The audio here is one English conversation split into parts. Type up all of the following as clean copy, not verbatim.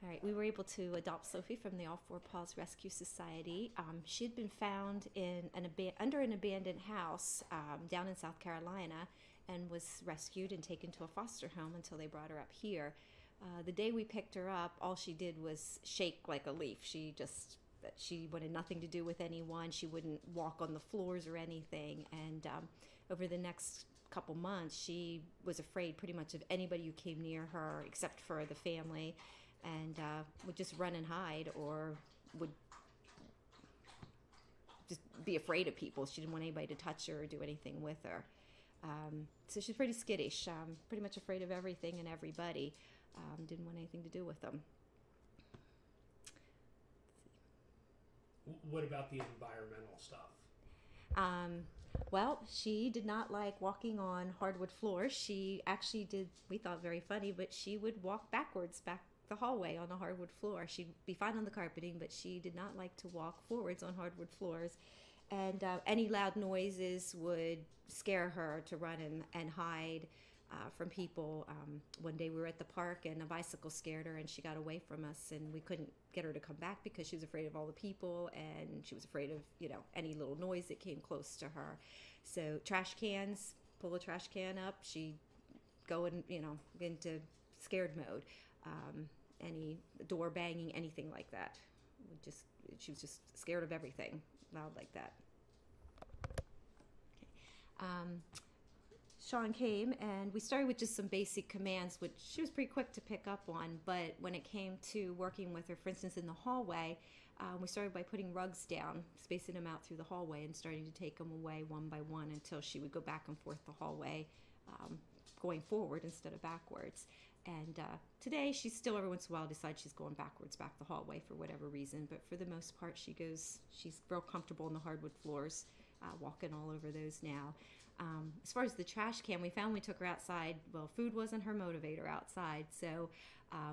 All right, we were able to adopt Sophie from the All Four Paws Rescue Society. She had been found in under an abandoned house down in South Carolina and was rescued and taken to a foster home until they brought her up here. The day we picked her up, all she did was shake like a leaf. She wanted nothing to do with anyone. She wouldn't walk on the floors or anything. And over the next couple months, she was afraid pretty much of anybody who came near her except for the family, and would just run and hide, or would just be afraid of people. She didn't want anybody to touch her or do anything with her. So she's pretty skittish, pretty much afraid of everything and everybody. Didn't want anything to do with them. What about the environmental stuff? Well, she did not like walking on hardwood floors. She actually did, we thought, very funny, but she would walk backwards back the hallway on the hardwood floor. She'd be fine on the carpeting, but she did not like to walk forwards on hardwood floors. And any loud noises would scare her to run and hide from people. One day we were at the park and a bicycle scared her and she got away from us, and we couldn't get her to come back because she was afraid of all the people, and she was afraid of, any little noise that came close to her. So trash cans, pull a trash can up, she'd go into scared mode. Any door banging, anything like that. She was just scared of everything loud like that. Okay. Sean came and we started with just some basic commands, which she was pretty quick to pick up on. But when it came to working with her, for instance, in the hallway, we started by putting rugs down, spacing them out through the hallway, and starting to take them away one by one until she would go back and forth the hallway, going forward instead of backwards. And today, she's still every once in a while decides she's going backwards back the hallway for whatever reason. But for the most part, she's real comfortable on the hardwood floors, walking all over those now. As far as the trash can, we found we took her outside. Well, food wasn't her motivator outside, so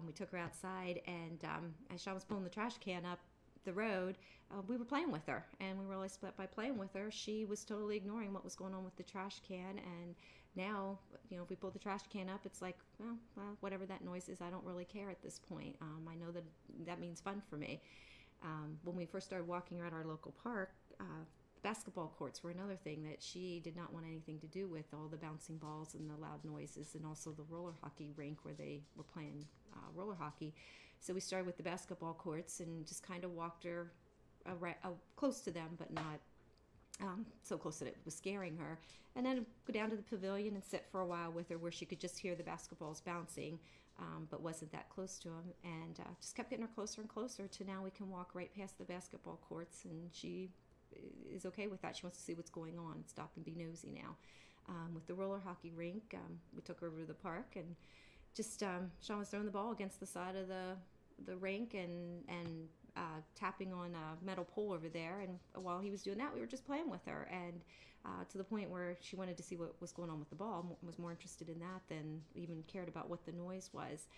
we took her outside, and as Sean was pulling the trash can up the road, we were playing with her, and we realized that by playing with her, she was totally ignoring what was going on with the trash can. And now, if we pull the trash can up, it's like, well, whatever that noise is, I don't really care at this point. I know that means fun for me. When we first started walking around our local park, basketball courts were another thing that she did not want anything to do with, all the bouncing balls and the loud noises, and also the roller hockey rink where they were playing roller hockey. So we started with the basketball courts and just kind of walked her close to them, but not so close that it was scaring her. And then go down to the pavilion and sit for a while with her where she could just hear the basketballs bouncing, but wasn't that close to them. And just kept getting her closer and closer to now we can walk right past the basketball courts, and she is okay with that. She wants to see what's going on, stop and be nosy now. With the roller hockey rink, we took her over to the park, and just Sean was throwing the ball against the side of the rink and tapping on a metal pole over there. And while he was doing that, we were just playing with her, and to the point where she wanted to see what was going on with the ball, was more interested in that than even cared about what the noise was.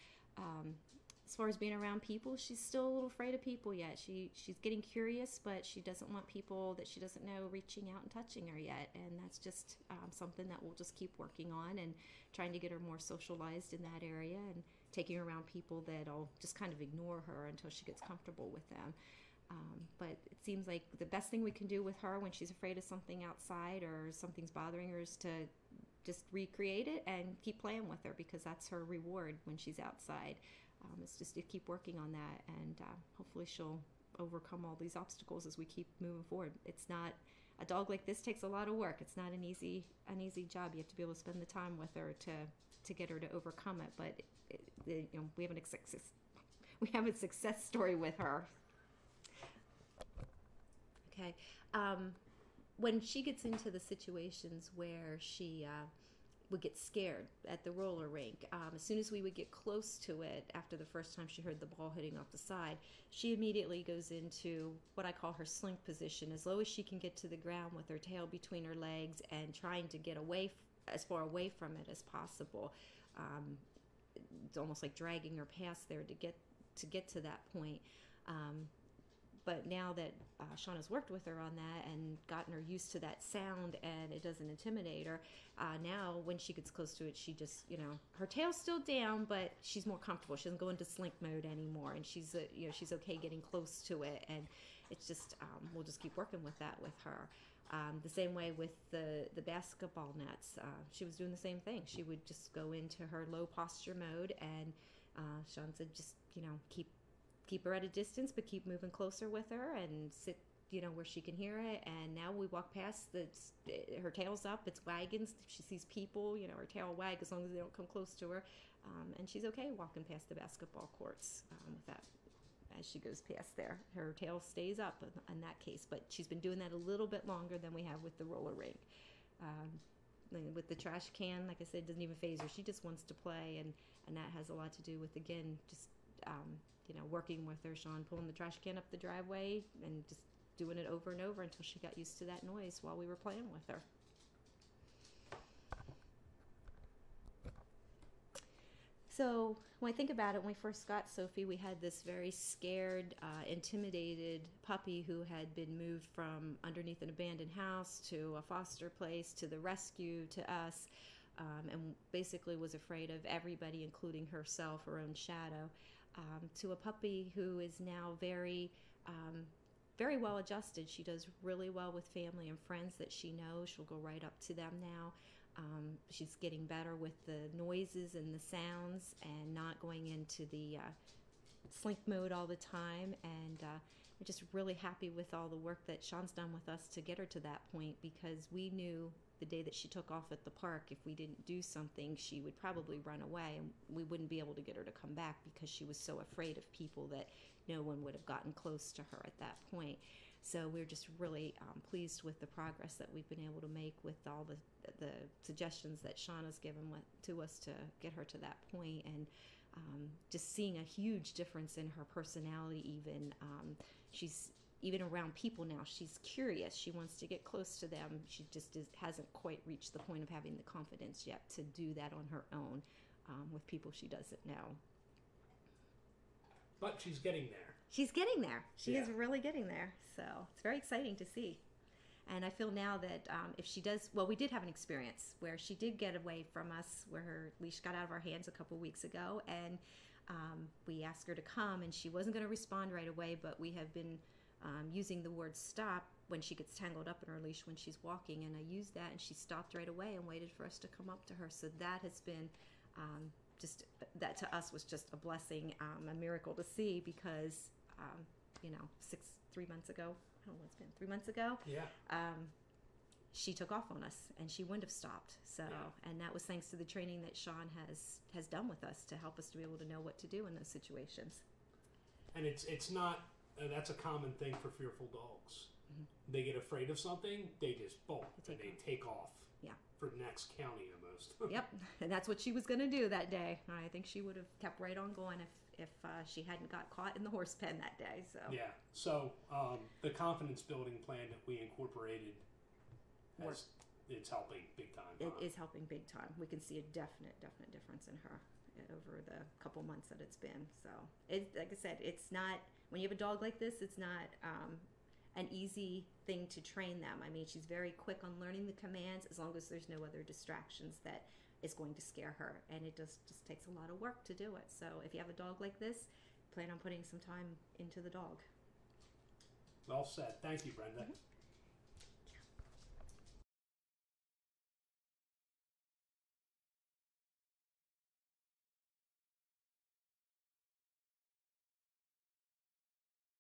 As far as being around people, she's still a little afraid of people yet. She's getting curious, but she doesn't want people that she doesn't know reaching out and touching her yet. And that's just something that we'll just keep working on and trying to get her more socialized in that area, and taking her around people that'll just kind of ignore her until she gets comfortable with them. But it seems like the best thing we can do with her when she's afraid of something outside or something's bothering her is to just recreate it and keep playing with her, because that's her reward when she's outside. It's just to keep working on that, and hopefully she'll overcome all these obstacles as we keep moving forward. It's not, a dog like this takes a lot of work. It's not an easy job. You have to be able to spend the time with her to get her to overcome it. But we have a success story with her. Okay. When she gets into the situations where she would get scared at the roller rink, as soon as we would get close to it, after the first time she heard the ball hitting off the side, she immediately goes into what I call her slink position, as low as she can get to the ground with her tail between her legs and trying to get away as far away from it as possible. It's almost like dragging her past there to get to that point. But now that Shauna's worked with her on that and gotten her used to that sound and it doesn't intimidate her, now when she gets close to it, she just, her tail's still down, but she's more comfortable. She doesn't go into slink mode anymore, and she's okay getting close to it. And it's just, we'll just keep working with that with her. The same way with the basketball nets. She was doing the same thing. She would just go into her low posture mode, and Sean said, just, keep her at a distance, but keep moving closer with her and sit, where she can hear it. And now we walk past, her tail's up, it's wagging. If she sees people, her tail will wag as long as they don't come close to her. And she's okay walking past the basketball courts with that. As she goes past there, her tail stays up in that case, but she's been doing that a little bit longer than we have with the roller rink. With the trash can, like I said, it doesn't even faze her. She just wants to play, and that has a lot to do with, again, just working with her. Sean pulling the trash can up the driveway and just doing it over and over until she got used to that noise while we were playing with her. So when I think about it, when we first got Sophie, we had this very scared, intimidated puppy who had been moved from underneath an abandoned house to a foster place to the rescue to us, and basically was afraid of everybody, including herself, her own shadow, to a puppy who is now very, very well adjusted. She does really well with family and friends that she knows. She'll go right up to them now. She's getting better with the noises and the sounds and not going into the slink mode all the time. And we're just really happy with all the work that Sean's done with us to get her to that point, because we knew the day that she took off at the park, if we didn't do something, she would probably run away, and we wouldn't be able to get her to come back because she was so afraid of people that no one would have gotten close to her at that point. So we're just really pleased with the progress that we've been able to make with all the suggestions that Shauna's given to us to get her to that point, and just seeing a huge difference in her personality even. She's even around people now. She's curious. She wants to get close to them. She just hasn't quite reached the point of having the confidence yet to do that on her own with people she doesn't know. But she's getting there. She's getting there. She is really getting there. So it's very exciting to see. And I feel now that if she does, well, we did have an experience where she did get away from us, where her leash got out of our hands a couple weeks ago, and we asked her to come, and she wasn't going to respond right away, but we have been using the word stop when she gets tangled up in her leash when she's walking, and I used that, and she stopped right away and waited for us to come up to her. So that has been just, that to us was just a blessing, a miracle to see, because 3 months ago, I don't know what's been, 3 months ago, she took off on us, and she wouldn't have stopped. So, and that was thanks to the training that Sean has done with us to help us to be able to know what to do in those situations. And it's not, that's a common thing for fearful dogs. Mm-hmm. They get afraid of something, they just bolt, and they take off. Yeah. For the next county almost. Yep, and that's what she was going to do that day. I think she would have kept right on going if she hadn't got caught in the horse pen that day. So yeah, so the confidence building plan that we incorporated, it's helping big time. It is helping big time. We can see a definite difference in her over the couple months that it's been. So like I said, it's not, when you have a dog like this, it's not an easy thing to train them. I mean, she's very quick on learning the commands as long as there's no other distractions that is going to scare her. And it just takes a lot of work to do it. So if you have a dog like this, plan on putting some time into the dog. Well said. Thank you, Brenda. Mm-hmm.